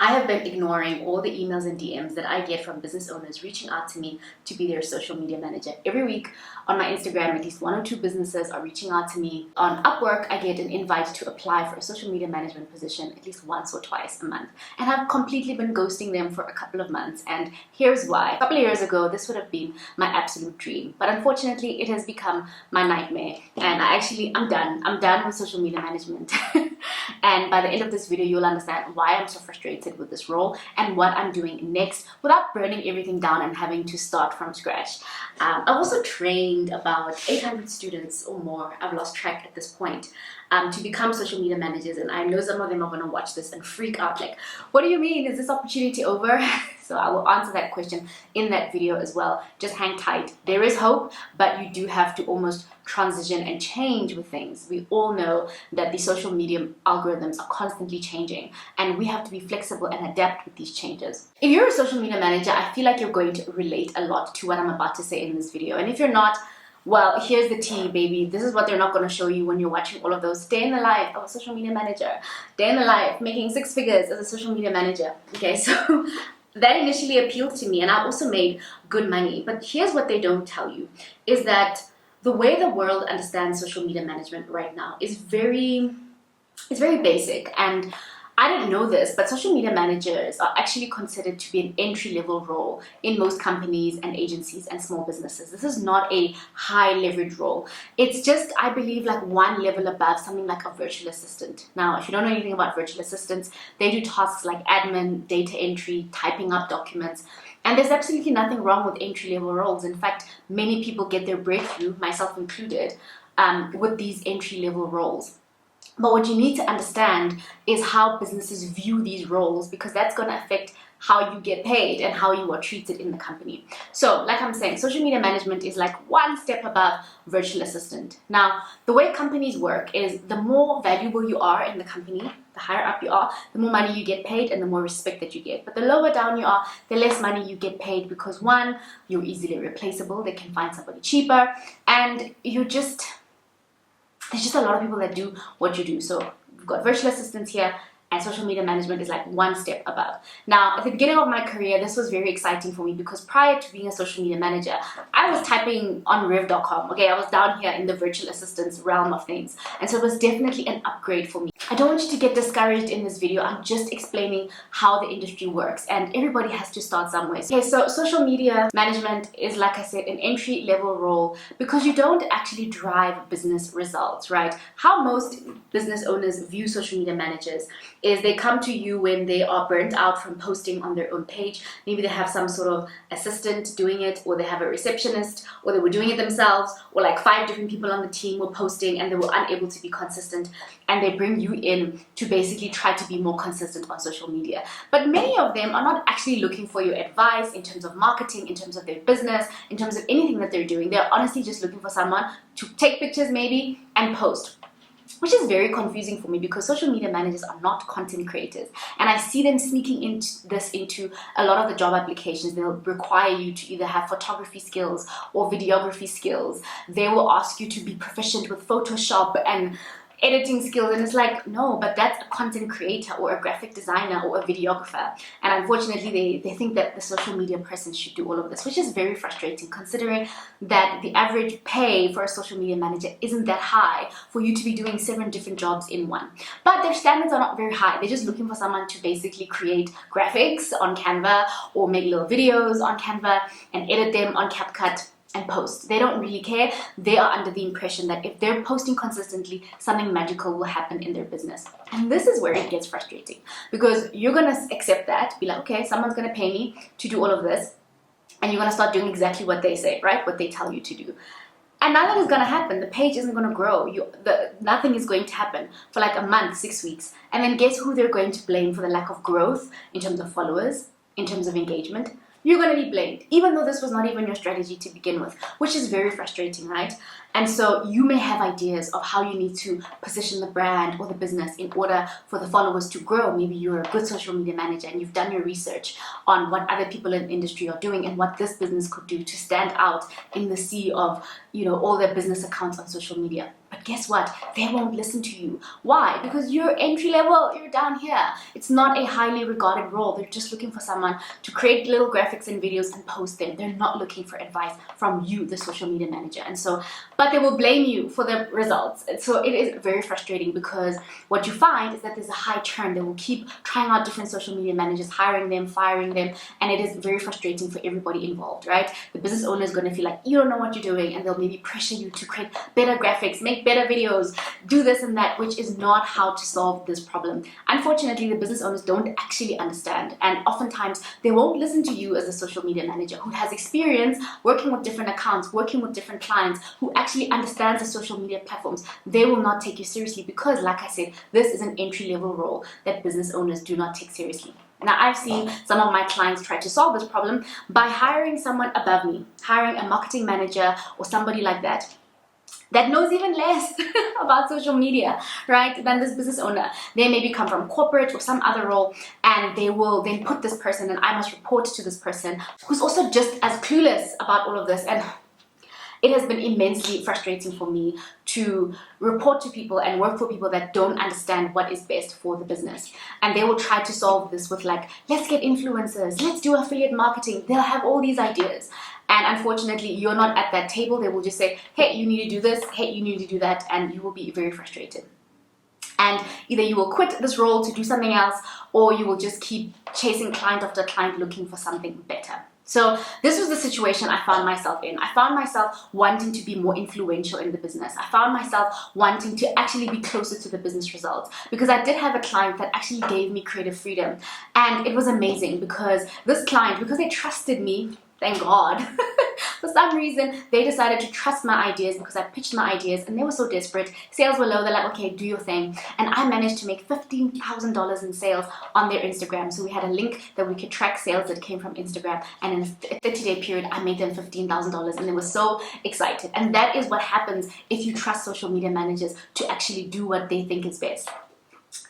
I have been ignoring all the emails and DMs that I get from business owners reaching out to me to be their social media manager. Every week on my Instagram, at least one or two businesses are reaching out to me. On Upwork, I get an invite to apply for a social media management position at least once or twice a month. And I've completely been ghosting them for a couple of months. And here's why. A couple of years ago, this would have been my absolute dream. But unfortunately, it has become my nightmare. And I'm done. I'm done with social media management. And by the end of this video, you'll understand why I'm so frustrated with this role and what I'm doing next without burning everything down and having to start from scratch. I've also trained about 800 students or more, I've lost track at this point, to become social media managers, and I know some of them are going to watch this and freak out like, what do you mean, is this opportunity over? So I will answer that question in that video as well. Just hang tight. There is hope, but you do have to almost transition and change with things. We all know that the social media algorithms are constantly changing, and we have to be flexible and adapt with these changes. If you're a social media manager, I feel like you're going to relate a lot to what I'm about to say in this video. And if you're not, well, here's the tea, baby. This is what they're not going to show you when you're watching all of those day in the life of a social media manager, day in the life making 6 figures as a social media manager. Okay, so that initially appealed to me, and I also made good money. But here's what they don't tell you, is that the way the world understands social media management right now is very basic. And I didn't know this, but social media managers are actually considered to be an entry-level role in most companies and agencies and small businesses. This is not a high leverage role. It's just, I believe, like one level above something like a virtual assistant. Now, if you don't know anything about virtual assistants, they do tasks like admin, data entry, typing up documents. And there's absolutely nothing wrong with entry-level roles. In fact, many people get their breakthrough, myself included, with these entry-level roles. But what you need to understand is how businesses view these roles, because that's going to affect how you get paid and how you are treated in the company. So, like I'm saying, social media management is like one step above virtual assistant. Now, the way companies work is the more valuable you are in the company, the higher up you are, the more money you get paid and the more respect that you get. But the lower down you are, the less money you get paid, because one, you're easily replaceable, they can find somebody cheaper, and there's just a lot of people that do what you do. So we've got virtual assistants here, and social media management is like one step above. Now, at the beginning of my career, this was very exciting for me, because prior to being a social media manager, I was typing on Rev.com. Okay, I was down here in the virtual assistants realm of things. And so it was definitely an upgrade for me. I don't want you to get discouraged in this video. I'm just explaining how the industry works, and everybody has to start somewhere. Okay, so social media management is, like I said, an entry-level role, because you don't actually drive business results, right? How most business owners view social media managers is they come to you when they are burnt out from posting on their own page. Maybe they have some sort of assistant doing it, or they have a receptionist, or they were doing it themselves, or like 5 different people on the team were posting and they were unable to be consistent, and they bring you in to basically try to be more consistent on social media. But many of them are not actually looking for your advice in terms of marketing, in terms of their business, in terms of anything that they're doing. They're honestly just looking for someone to take pictures maybe and post, which is very confusing for me, because social media managers are not content creators, and I see them sneaking into a lot of the job applications. They'll require you to either have photography skills or videography skills. They will ask you to be proficient with Photoshop and editing skills, and it's like, no, but that's a content creator or a graphic designer or a videographer. And unfortunately, they think that the social media person should do all of this, which is very frustrating, considering that the average pay for a social media manager isn't that high for you to be doing 7 different jobs in one. But their standards are not very high. They're just looking for someone to basically create graphics on Canva, or make little videos on Canva and edit them on CapCut and post. They don't really care. They are under the impression that if they're posting consistently, something magical will happen in their business. And this is where it gets frustrating, because you're going to accept that, be like, okay, someone's going to pay me to do all of this, and you're going to start doing exactly what they say, right? What they tell you to do. And nothing is going to happen. The page isn't going to grow. Nothing is going to happen for like a month, 6 weeks. And then guess who they're going to blame for the lack of growth in terms of followers, in terms of engagement? You're going to be blamed, even though this was not even your strategy to begin with, which is very frustrating, right? And so you may have ideas of how you need to position the brand or the business in order for the followers to grow. Maybe you're a good social media manager and you've done your research on what other people in the industry are doing and what this business could do to stand out in the sea of, all their business accounts on social media. But guess what? They won't listen to you. Why? Because you're entry level, you're down here. It's not a highly regarded role. They're just looking for someone to create little graphics and videos and post them. They're not looking for advice from you, the social media manager. And so, but they will blame you for the results. And so it is very frustrating, because what you find is that there's a high churn. They will keep trying out different social media managers, hiring them, firing them, and it is very frustrating for everybody involved, right? The business owner is going to feel like you don't know what you're doing, and they'll maybe pressure you to create better graphics, make better videos, do this and that, which is not how to solve this problem. Unfortunately, the business owners don't actually understand, and oftentimes they won't listen to you as a social media manager who has experience working with different accounts, working with different clients, who actually understands the social media platforms. They will not take you seriously, because, like I said, this is an entry-level role that business owners do not take seriously. Now, I've seen some of my clients try to solve this problem by hiring someone above me, hiring a marketing manager or somebody like that knows even less about social media, right, than this business owner. They maybe come from corporate or some other role, and they will then put this person, and I must report to this person who's also just as clueless about all of this. And it has been immensely frustrating for me to report to people and work for people that don't understand what is best for the business. And they will try to solve this with like, let's get influencers, let's do affiliate marketing. They'll have all these ideas. And unfortunately, you're not at that table. They will just say, hey, you need to do this, hey, you need to do that, and you will be very frustrated. And either you will quit this role to do something else, or you will just keep chasing client after client looking for something better. So this was the situation I found myself in. I found myself wanting to be more influential in the business. I found myself wanting to actually be closer to the business results, because I did have a client that actually gave me creative freedom. And it was amazing, because this client, because they trusted me, thank God, for some reason, they decided to trust my ideas, because I pitched my ideas and they were so desperate. Sales were low. They're like, okay, do your thing. And I managed to make $15,000 in sales on their Instagram. So we had a link that we could track sales that came from Instagram. And in a 30-day period, I made them $15,000, and they were so excited. And that is what happens if you trust social media managers to actually do what they think is best.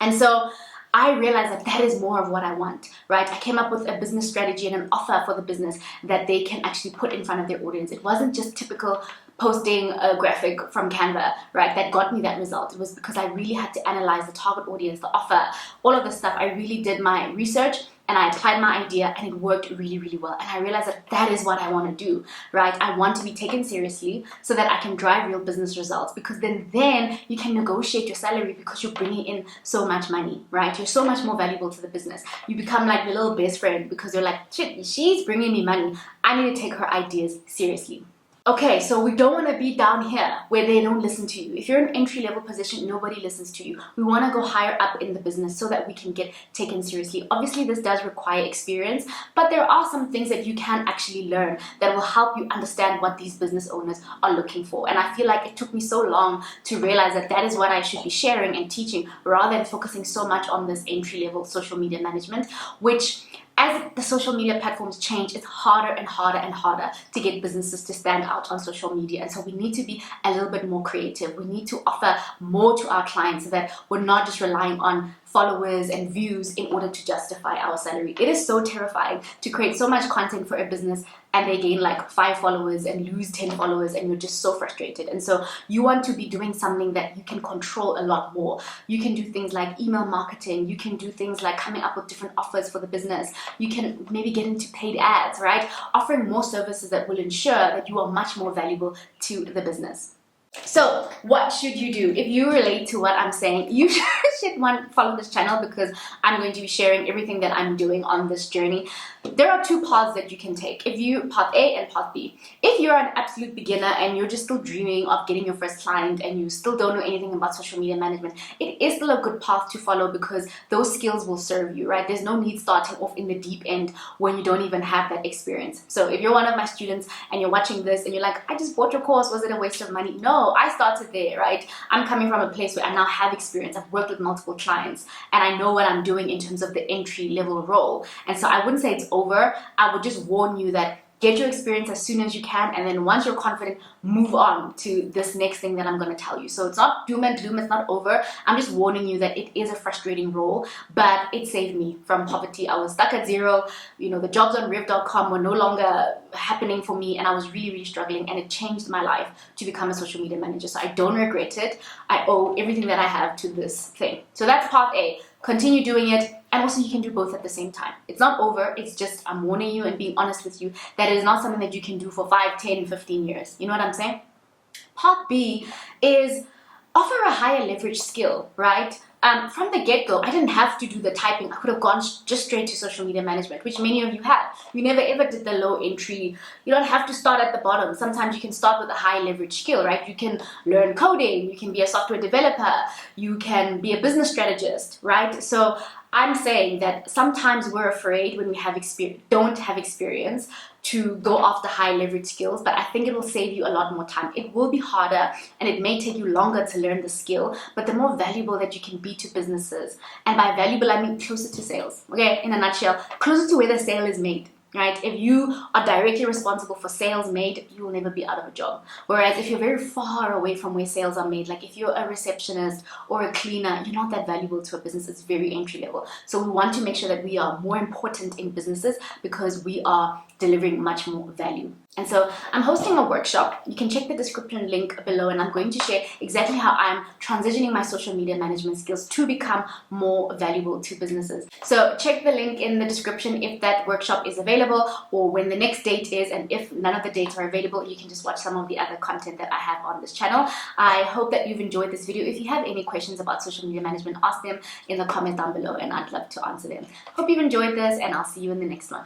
And so I realized that that is more of what I want, right? I came up with a business strategy and an offer for the business that they can actually put in front of their audience. It wasn't just typical posting a graphic from Canva, right, that got me that result. It was because I really had to analyze the target audience, the offer, all of this stuff. I really did my research, and I applied my idea, and it worked really, really well. And I realized that that is what I want to do, right? I want to be taken seriously so that I can drive real business results, because then you can negotiate your salary, because you're bringing in so much money, right? You're so much more valuable to the business. You become like your little best friend, because you're like, shit, she's bringing me money. I need to take her ideas seriously. Okay, so we don't want to be down here where they don't listen to you. If you're in an entry-level position, nobody listens to you. We want to go higher up in the business so that we can get taken seriously. Obviously, this does require experience, but there are some things that you can actually learn that will help you understand what these business owners are looking for. And I feel like it took me so long to realize that that is what I should be sharing and teaching, rather than focusing so much on this entry-level social media management, which, as the social media platforms change, it's harder and harder and harder to get businesses to stand out on social media. And so we need to be a little bit more creative. We need to offer more to our clients so that we're not just relying on followers and views in order to justify our salary. It is so terrifying to create so much content for a business and they gain like 5 followers and lose 10 followers, and you're just so frustrated. And so you want to be doing something that you can control a lot more. You can do things like email marketing. You can do things like coming up with different offers for the business. You can maybe get into paid ads, right? Offering more services that will ensure that you are much more valuable to the business. So what should you do? If you relate to what I'm saying, you should follow this channel, because I'm going to be sharing everything that I'm doing on this journey. There are 2 paths that you can take. Path A and path B. If you're an absolute beginner and you're just still dreaming of getting your first client and you still don't know anything about social media management, it is still a good path to follow, because those skills will serve you, right? There's no need starting off in the deep end when you don't even have that experience. So if you're one of my students and you're watching this and you're like, I just bought your course, was it a waste of money? No, I started there, right? I'm coming from a place where I now have experience. I've worked with multiple clients and I know what I'm doing in terms of the entry level role. And so I wouldn't say it's over. I would just warn you that get your experience as soon as you can, and then once you're confident, move on to this next thing that I'm going to tell you. So it's not doom and gloom, it's not over. I'm just warning you that it is a frustrating role, but it saved me from poverty. I was stuck at zero. The jobs on Rev.com were no longer happening for me, and I was really, really struggling, and it changed my life to become a social media manager. So I don't regret it. I owe everything that I have to this thing. So that's part A. Continue doing it, and also you can do both at the same time. It's not over, it's just I'm warning you and being honest with you that it is not something that you can do for 5, 10, 15 years. You know what I'm saying? Part B is offer a higher leverage skill, right? From the get-go, I didn't have to do the typing. I could have gone just straight to social media management, which many of you have. You never ever did the low entry. You don't have to start at the bottom. Sometimes you can start with a high leverage skill, right? You can learn coding, you can be a software developer, you can be a business strategist, right? So I'm saying that sometimes we're afraid when we don't have experience to go after high leverage skills, but I think it will save you a lot more time. It will be harder and it may take you longer to learn the skill, but the more valuable that you can be to businesses, and by valuable I mean closer to sales, okay, in a nutshell, closer to where the sale is made. Right? If you are directly responsible for sales made, you will never be out of a job. Whereas if you're very far away from where sales are made, like if you're a receptionist or a cleaner, you're not that valuable to a business. It's very entry level. So we want to make sure that we are more important in businesses because we are delivering much more value. And so I'm hosting a workshop. You can check the description link below, and I'm going to share exactly how I'm transitioning my social media management skills to become more valuable to businesses. So check the link in the description if that workshop is available or when the next date is, and if none of the dates are available, you can just watch some of the other content that I have on this channel. I hope that you've enjoyed this video. If you have any questions about social media management, ask them in the comments down below and I'd love to answer them. Hope you've enjoyed this, and I'll see you in the next one.